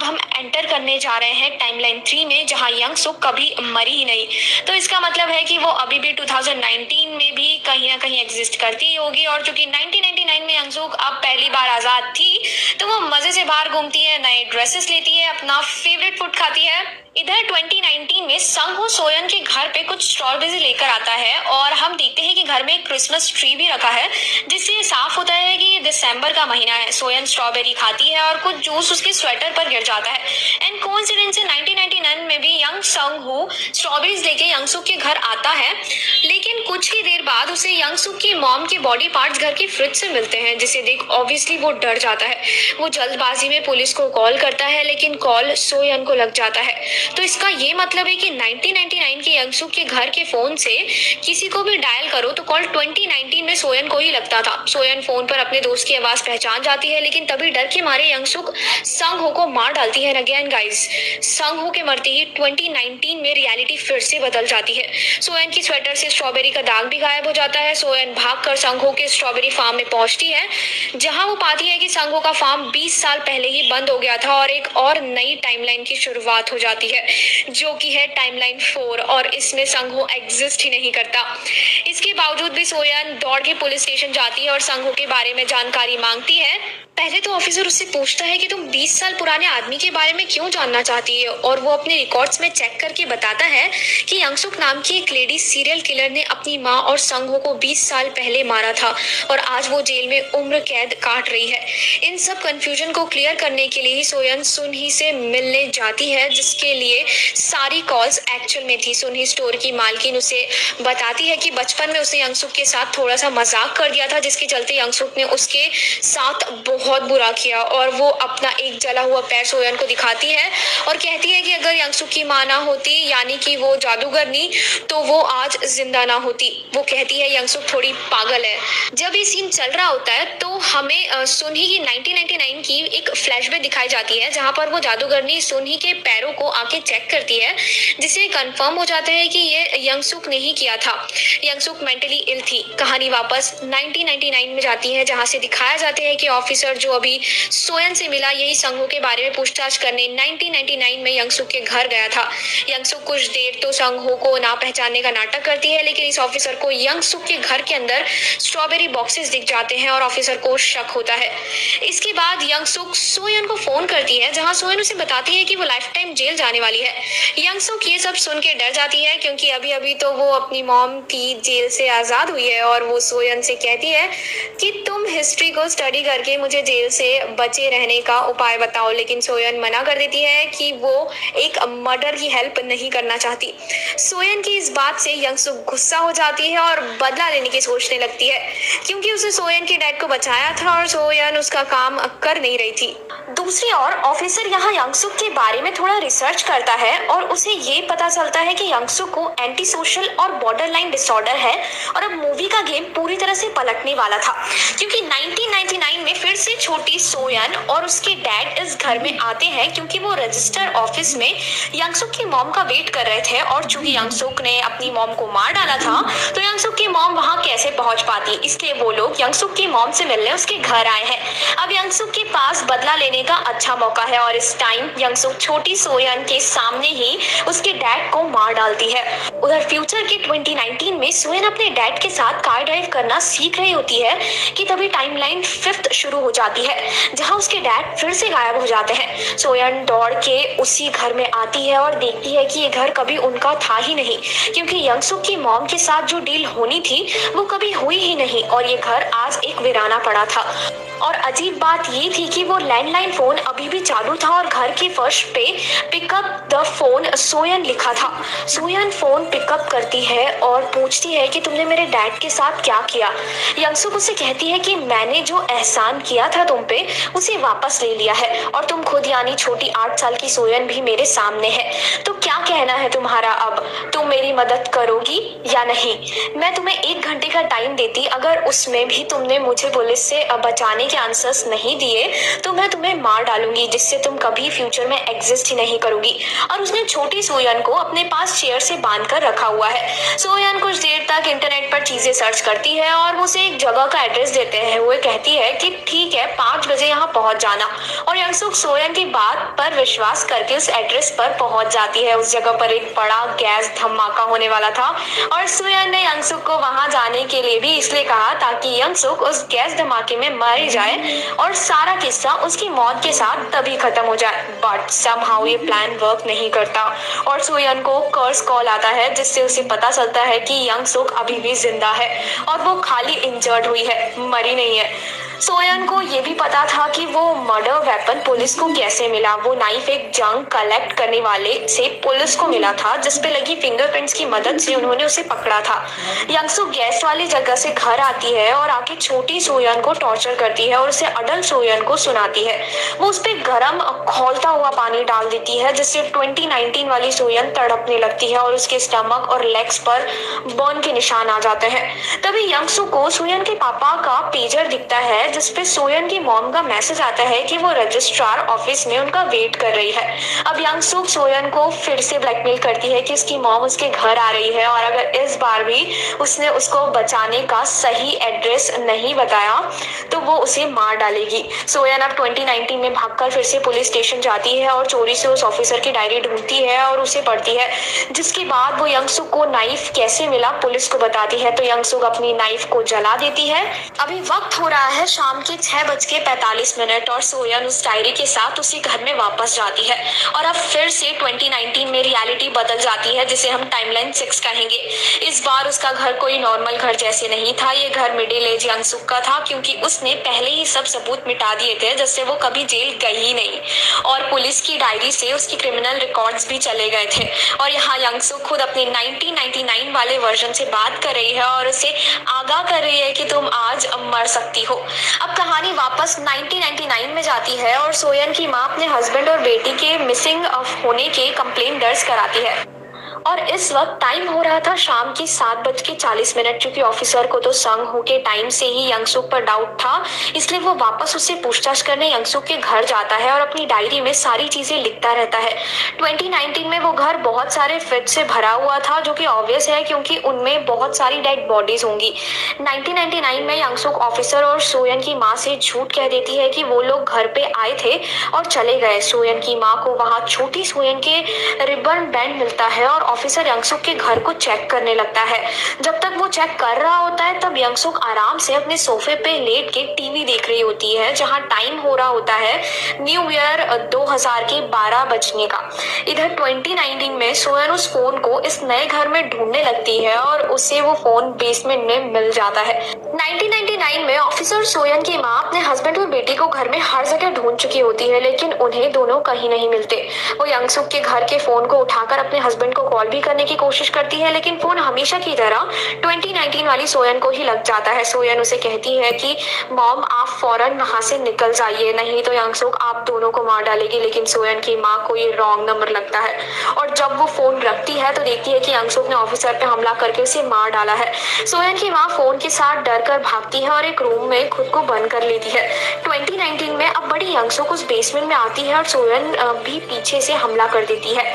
अब हम एंटर करने जा रहे हैं टाइमलाइन 3 में, जहां यंग सुक कभी मरी ही नहीं। तो इसका मतलब है कि वो अभी भी 2019 में भी कहीं ना कहीं एग्जिस्ट करती ही होगी। और चूंकि 1999 में यंग सुक अब पहली बार आजाद थी, तो वो मजे से बाहर घूमती है, नए ड्रेसेस लेती है, अपना फेवरेट फूड खाती है। इधर 2019 में संग हो सोयन के घर पे कुछ स्ट्रॉबेरी लेकर आता है और हम देखते हैं कि घर में एक क्रिसमस ट्री भी रखा है, जिससे ये साफ होता है कि ये दिसंबर का महीना है। सोयन स्ट्रॉबेरी खाती है और कुछ जूस उसके स्वेटर पर गिर जाता है। एंड कोइंसिडेंस से 1999 में भी यंग संग हो स्ट्रॉबेरीज लेके यंग सुक के घर आता है, लेकिन कुछ ही देर बाद उसे यंग सुक की मॉम के बॉडी पार्ट्स घर की फ्रिज से मिलते हैं, जिसे देख ऑब्वियसली वो डर जाता है। वो जल्दबाजी में पुलिस को कॉल करता है, लेकिन कॉल सोयन को लग जाता है। तो इसका ये मतलब है कि 1999 के यंग सुक के घर के फोन से किसी को भी डायल करो तो कॉल 2019 में सोयन को ही लगता था। सोयन फोन पर अपने दोस्त की आवाज पहचान जाती है, लेकिन तभी डर के मारे यंग सुक संग हो को मार डालती है। अगेन गाइस, संग हो के मरते ही 2019 में रियलिटी फिर से बदल जाती है। सोयन की स्वेटर से स्ट्रॉबेरी का दाग भी गायब हो जाता है। सोयन भागकर संग हो के स्ट्रॉबेरी फार्म में पहुंचती है, जहां वो पाती है कि संग हो का फार्म 20 साल पहले ही बंद हो गया था और एक और नई टाइमलाइन की शुरुआत हो जाती है, जो कि है टाइमलाइन 4। और इसमें संघो एग्जिस्ट ही नहीं करता। इसके बावजूद भी सोयन दौड़ के पुलिस स्टेशन जाती है और संघो के बारे में जानकारी मांगती है। पहले तो ऑफिसर उससे पूछता है कि तुम 20 साल पुराने आदमी के बारे में क्यों जानना चाहती है, और वो अपने रिकॉर्ड्स में चेक करके बताता है कि यंगसुक नाम की एक लेडी सीरियल किलर ने अपनी माँ और संघो को 20 साल पहले मारा था और आज वो जेल में उम्र कैद काट रही है। इन सब कंफ्यूजन को क्लियर करने के लिए ही सोयन सुनही से मिलने जाती है, जिसके लिए सारी कॉल्स एक्चुअल में थी। सुनही स्टोर की मालकिन उसे बताती है कि बचपन में उसने यंगसुक के साथ थोड़ा सा मजाक कर दिया था, जिसके चलते यंगसुक ने उसके साथ बहुत बुरा किया, और वो अपना एक जला हुआ पैर सोयन को दिखाती है और कहती है कि अगर यंगसुक की माँ ना होती, यानी कि वो जादूगरनी, तो वो आज जिंदा ना होती। वो कहती है यंगसुक थोड़ी पागल है। जब ये सीन चल रहा होता है तो हमें सुनही की 1999 की एक फ्लैशबैक दिखाई जाती है, जहां पर वो जादूगरनी सुनही के पैरों को आके चेक करती है, जिससे कंफर्म हो जाता है कि ये यंगसुक ने ही किया था। यंगसुक मेंटली इल थी। कहानी वापस 1999 में जाती है, जहां से दिखाया जाता है कि ऑफिसर जो अभी सोयन से मिला, यही संघो के बारे में पूछताछ करने 1999 में यंगसुक के घर गया था। यंगसुक कुछ देर तो संघो को ना पहचानने का नाटक करती है, लेकिन इस ऑफिसर को यंगसुक के घर के अंदर स्ट्रॉबेरी बॉक्सेस दिख जाते हैं और ऑफिसर को शक होता है। इसके बाद यंगसुक सोयन को फोन करती है, जहां सोयन उसे बताती है कि वो लाइफ टाइम जेल जाने वाली है। यंगसुक ये सब सुन के डर जाती है, क्योंकि अभी अभी तो वो अपनी मॉम की जेल से आजाद हुई है, और वो सोयन से कहती है कि तुम हिस्ट्री को स्टडी करके मुझे जेल से बचे रहने का उपाय बताओ। लेकिन सोयन मना कर देती है कि वो एक मर्डर की हेल्प नहीं करना चाहती। सोयन की इस बात से यंगसुक गुस्सा हो जाती है और बदला लेने की सोचने लगती है, क्योंकि उसे सोयन के डैड को बचाया था और सोयन उसका काम कर नहीं रही थी। दूसरी ओर ऑफिसर यहाँ यंगसुक के बारे में थोड़ा रिसर्च करता है और उसे ये पता चलता है कि यंगसुक को एंटी सोशल और बॉर्डरलाइन डिसऑर्डर है, और अब मूवी का गेम पूरी तरह से पलटने वाला था, क्योंकि 1999 में फिर से छोटी सोयन और उसके डैड इस घर में आते हैं, क्योंकि वो रजिस्टर ऑफिस में यंगसुक की मॉम का वेट कर रहे थे। और चूंकि यंगसुक ने अपनी मॉम को मार डाला था, तो यंगसुक की मॉम वहां कैसे पहुंच पाती, इसलिए वो लोग यंगसुक की मॉम से मिलने उसके घर आए हैं। अब यंगसुक के पास बदला लेने का अच्छा मौका है, और इस टाइम यंगसुक छोटी सोयन के सामने ही उसके डैड को मार डालती है। उधर फ्यूचर के 2019 में सोयन अपने डैड के साथ कार ड्राइव करना सीख रही होती है कि तभी टाइमलाइन 5 शुरू हो जाती है, जहां उसके डैड फिर से गायब हो जाते हैं। सोयन दौड़ के उसी घर में आती है और देखती है कि ये घर कभी उनका था ही नहीं, क्योंकि यंगसुक की मॉम के साथ जो डील होनी थी वो कभी हुई ही नहीं, और ये घर आज एक वीराना पड़ा था। और अजीब बात ये थी कि वो लैंडलाइन फोन अभी भी चालू था, और घर के फर्श पे पिकअप द फोन सोयन लिखा था। सोयन फोन पिकअप करती है और पूछती है कि तुमने मेरे डैड के साथ क्या किया। यंगसुक उसे कहती है कि मैंने जो एहसान किया था तुम पे, उसे वापस ले लिया है, और तुम खुद यानी छोटी 8 साल की सोयन भी मेरे सामने है। तो क्या कहना है तुम्हारा अब? तुम मेरी मदद करोगी या नहीं? मैं तुम्हें 1 घंटे का टाइम देती, अगर उसमें भी तुमने मुझे पुलिस से बचाने के आंसर्स नहीं दिए तो मैं तुम्हें मार डालूंगी, जिससे तुम कभी फ्यूचर में एग्जिस्ट ही नहीं करोगी। और उसने छोटी सोयन को अपने पास चेयर से बांध कर रखा हुआ है। सोयन कुछ देर तक इंटरनेट पर चीजें सर्च करती है और उसे एक जगह का एड्रेस देते हैं। वो कहती है कि ठीक है, सुबह 5 बजे यहाँ पहुंच जाना। और यंगसुक सोयन की बात पर विश्वास करके उस एड्रेस पर पहुंच जाती है। उस जगह पर एक बड़ा गैस धमाका होने वाला था और सोयन ने यंगसुक को वहां जाने के लिए भी इसलिए कहा ताकि यंगसुक उस गैस धमाके में मर जाए और सारा किस्सा उसकी मौत के साथ तभी खत्म हो जाए। बट समहाउ ये प्लान वर्क नहीं करता और सोयन को कर्स कॉल आता है जिससे उसे पता चलता है कि यंगसुक अभी भी जिंदा है और वो खाली इंजर्ड हुई है, मरी नहीं है। सोयन को ये भी पता था कि वो मर्डर वेपन पुलिस को कैसे मिला। वो नाइफ एक जंग कलेक्ट करने वाले से पुलिस को मिला था जिसपे लगी फिंगरप्रिंट्स की मदद से उन्होंने उसे पकड़ा था। यंगसुक गैस वाली जगह से घर आती है और आके छोटी सोयन को टॉर्चर करती है और उसे अडल्ट सोयन को सुनाती है। वो उस पे गरम खौलता हुआ पानी डाल देती है जिससे 2019 वाली सोयन तड़पने लगती है और उसके स्टमक और लेग्स पर बर्न के निशान आ जाते हैं। तभी यंगसुक को सोयन के पापा का पेजर दिखता है जिसपे सोयन की मॉम का मैसेज आता है कि वो रजिस्ट्रार ऑफिस में उनका वेट कर रही है। अब यंगसुक सोयन को फिर से ब्लैकमेल करती है कि उसकी मॉम उसके घर आ रही है और अगर इस बार भी उसने उसको बचाने का सही एड्रेस नहीं बताया तो वो उसे मार डालेगी। सोयन अब 2019 में भागकर फिर से पुलिस स्टेशन जाती है और चोरी से उस ऑफिसर की डायरी ढूंढती है और उसे पढ़ती है, जिसके बाद वो यंगसुक को नाइफ कैसे मिला पुलिस को बताती है तो यंगसुक अपनी नाइफ को जला देती है। अभी वक्त हो रहा है शाम के 6:45 और सोयन उस डायरी के साथ उसी घर में वापस जाती है और अब फिर से 2019 में रियलिटी बदल जाती है जिसे हम टाइमलाइन 6 कहेंगे। इस बार उसका घर कोई नॉर्मल घर जैसे नहीं था। ये घर मिडिल एज यंगसुक का था क्योंकि उसने पहले ही सब सबूत मिटा दिए थे जिससे वो कभी जेल गई ही नहीं और पुलिस की डायरी से उसकी क्रिमिनल रिकॉर्ड्स भी चले गए थे। और यहाँ यंगसुक खुद अपने 1999 वाले वर्जन से बात कर रही है और उसे आगाह कर रही है कि तुम आज मर सकती हो। अब कहानी वापस 1999 में जाती है और सोयन की माँ अपने हस्बैंड और बेटी के मिसिंग होने के कंप्लेंट दर्ज कराती है और इस वक्त टाइम हो रहा था शाम की 7:40 क्योंकि ऑफिसर को तो संग हो के टाइम से ही यंगसुक पर डाउट था, इसलिए वो वापस उससे पूछताछ करने यंगसुक के घर जाता है और अपनी डायरी में सारी चीजें लिखता रहता है। 2019 में वो घर बहुत सारे फिट से भरा हुआ था जो कि ऑब्वियस है क्योंकि उनमें बहुत सारी डेड बॉडीज होंगी। 1999 में यंगसुक ऑफिसर और सोयन की माँ से झूठ कह देती है कि वो लोग घर पे आए थे और चले गए। सोयन की माँ को वहाँ छोटी सोयन के रिबन बैंड मिलता है और ऑफिसर यंगसुक के घर को चेक करने लगता है। जब तक वो चेक कर रहा होता है तब यंगसुक आराम से अपने सोफे पे लेट के टीवी देख रही होती है जहां टाइम हो रहा होता है न्यू ईयर 2000 के 12 बजने का। इधर 2019 में सोयन उस फोन को इस नए घर में ढूंढने लगती है और उसे वो फोन बेसमेंट में मिल जाता है। 1999 में ऑफिसर सोयन की माँ अपने हस्बैंड और बेटी को घर में हर जगह ढूंढ चुकी होती है लेकिन उन्हें दोनों कहीं नहीं मिलते। वो यंगसुक के घर के फोन को उठाकर अपने हस्बैंड को कॉल भी करने की कोशिश करती है लेकिन फोन हमेशा की तरह 2019 वाली सोयन को ही लग जाता है। सोयन उसे कहती है कि मॉम आप फौरन वहां से निकल जाइए नहीं तो यंगसुक आप दोनों को मार डालेगी, लेकिन सोयन की माँ को ये रॉन्ग नंबर लगता है और जब वो फोन रखती है तो देखती है कि यंगसुक ने ऑफिसर पे हमला करके उसे मार डाला है। सोयन की माँ फोन के साथ डर कर भागती है और एक रूम में खुद को बंद कर लेती है। 2019 में अब बड़ी यंगसुक उस बेसमेंट में आती है और सोयन भी पीछे से हमला कर देती है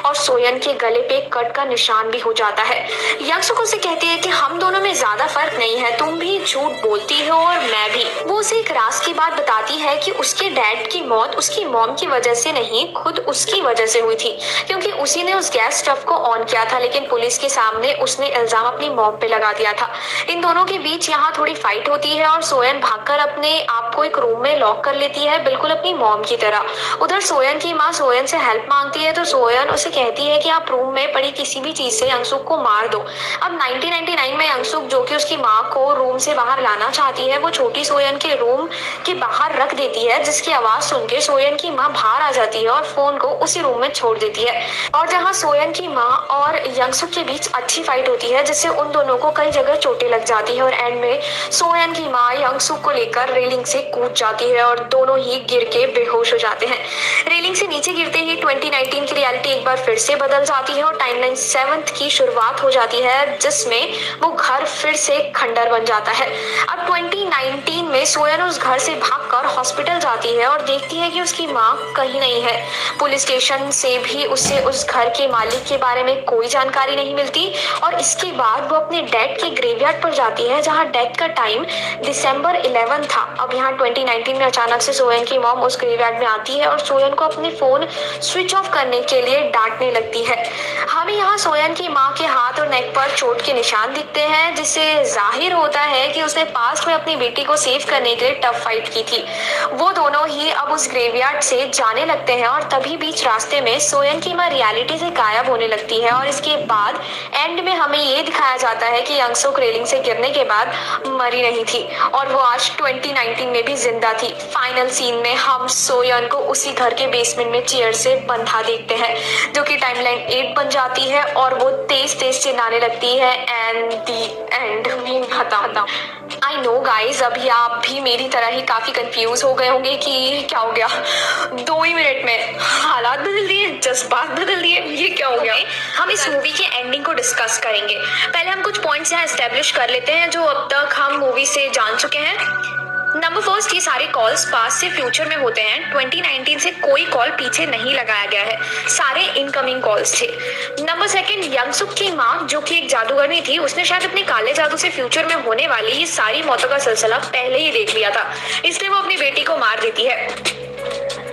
और सोयन के गले पे कट का निशान भी हो जाता है। यंगसुक उसे कहती है कि हम दोनों में ज्यादा फर्क नहीं है, तुम भी झूठ बोलती हो और मैं भी। वो उसे एक राज की बात बताती है कि उसके डैड की मौत उसकी मॉम की वजह से नहीं खुद उसकी वजह से हुई थी क्योंकि उसी ने उस गैस स्टफ को ऑन किया था लेकिन पुलिस के सामने उसने इल्जाम अपनी मॉम पे लगा दिया था। इन दोनों के बीच यहाँ थोड़ी फाइट होती है और सोयन भागकर अपने आप को एक रूम में लॉक कर लेती है बिल्कुल अपनी मॉम की तरह। उधर सोयन की माँ सोयन से हेल्प मांगती है तो सोयन उसे कहती है कि आप रूम में पड़ी किसी भी चीज से यंगसुक को मार दो। अब 1999 में यंगसुक जो कि उसकी माँ को रूम से बाहर लाना चाहती है वो छोटी सोयन के रूम के बाहर रख देती है जिसकी आवाज सुन के सोयन की माँ बाहर आ जाती है और फोन को उसी रूम में छोड़ देती है। और जहाँ सोयन की माँ और यंगसुक के बीच अच्छी फाइट होती है जिससे उन दोनों को कई जगह चोटें लग जाती है और एंड में सोयन की माँ यंगसुक को लेकर रेलिंग से कूद जाती है और दोनों ही गिर के बेहोश हो जाते हैं। रेलिंग से नीचे गिरते ही 2019 की रियलिटी एक बार फिर से बदल जाती है और टाइमलाइन 7th की शुरुआत हो जाती है, जिसमें वो घर फिर से खंडर बन जाता है। अब 2019 में सोयन उस घर से भागकर हॉस्पिटल जाती है और देखती है कि उसकी माँ कहीं नहीं है। पुलिस स्टेशन से भी उसे उस घर के मालिक के बारे में कोई जानकारी नहीं मिलती और इसके बाद वो अपने डैड के ग्रेवयार्ड पर जाती है, जहाँ डेथ का टाइम दिसंबर 11 था। अब यहाँ 2019 में अचानक से सोयन की मॉम उस ग्रेवयार्ड में आती है और सोयन को अपने फोन स्विच ऑफ करने के लिए डांटने लगती है। हमें यहाँ सोयन की माँ के हाथ और नेक पर चोट के निशान दिखते हैं, जिससे जाहिर होता है कि उसने पास्ट में अपनी बेटी को सेव करने के लिए टफ फाइट की थी। वो दोनों ही अब उस ग्रेवयार्ड से जाने लगते हैं और तभी बीच रास्ते में सोयन की माँ रियलिटी से गायब होने लगती है और इसके बाद एंड में हमें ये दिखाया जाता है कि यंगसुक रेलिंग से गिरने के बाद मरी नहीं थी और वो आज 2019 में भी जिंदा थी। फाइनल सीन में हम सोयन को उसी घर के बेसमेंट में चेयर से बंधा देखते हैं, जो कि टाइमलाइन 8 बन जाती है और वो तेज तेज चिल्लाने लगती है एंड दी एंड खत्म। आई नो गाइज, अभी आप भी मेरी तरह ही काफी कंफ्यूज हो गए होंगे कि क्या हो गया, 2 ही मिनट में हालात बदल दिए, जज्बात बदल दिए, ये क्या हो गया। हम इस मूवी के एंडिंग को डिस्कस करेंगे। पहले हम कुछ पॉइंट्स यहाँ एस्टेब्लिश कर लेते हैं जो अब तक हम मूवी से जान चुके हैं। नंबर फर्स्ट, ये सारे कॉल्स पास्ट से फ्यूचर में होते हैं। 2019 से कोई कॉल पीछे नहीं लगाया गया है, सारे इनकमिंग कॉल्स थे। नंबर सेकंड, यंगसुक की माँ जो कि एक जादूगरनी थी, उसने शायद अपने काले जादू से फ्यूचर में होने वाली ये सारी मौतों का सिलसिला पहले ही देख लिया था, इसलिए वो अपनी बेटी को मार देती है।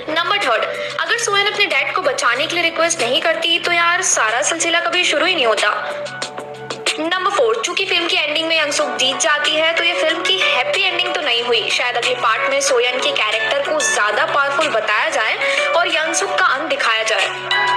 नंबर थर्ड, अगर सोयन अपने डैड को बचाने के लिए रिक्वेस्ट नहीं करती तो यार सारा सिलसिला कभी शुरू ही नहीं होता। नंबर 4, चूंकि फिल्म की एंडिंग में यंगसुक जीत जाती है तो ये फिल्म की हैप्पी एंडिंग तो नहीं हुई। शायद अगले पार्ट में सोयन के कैरेक्टर को ज्यादा पावरफुल बताया जाए और यंगसुक का अंत दिखाया जाए।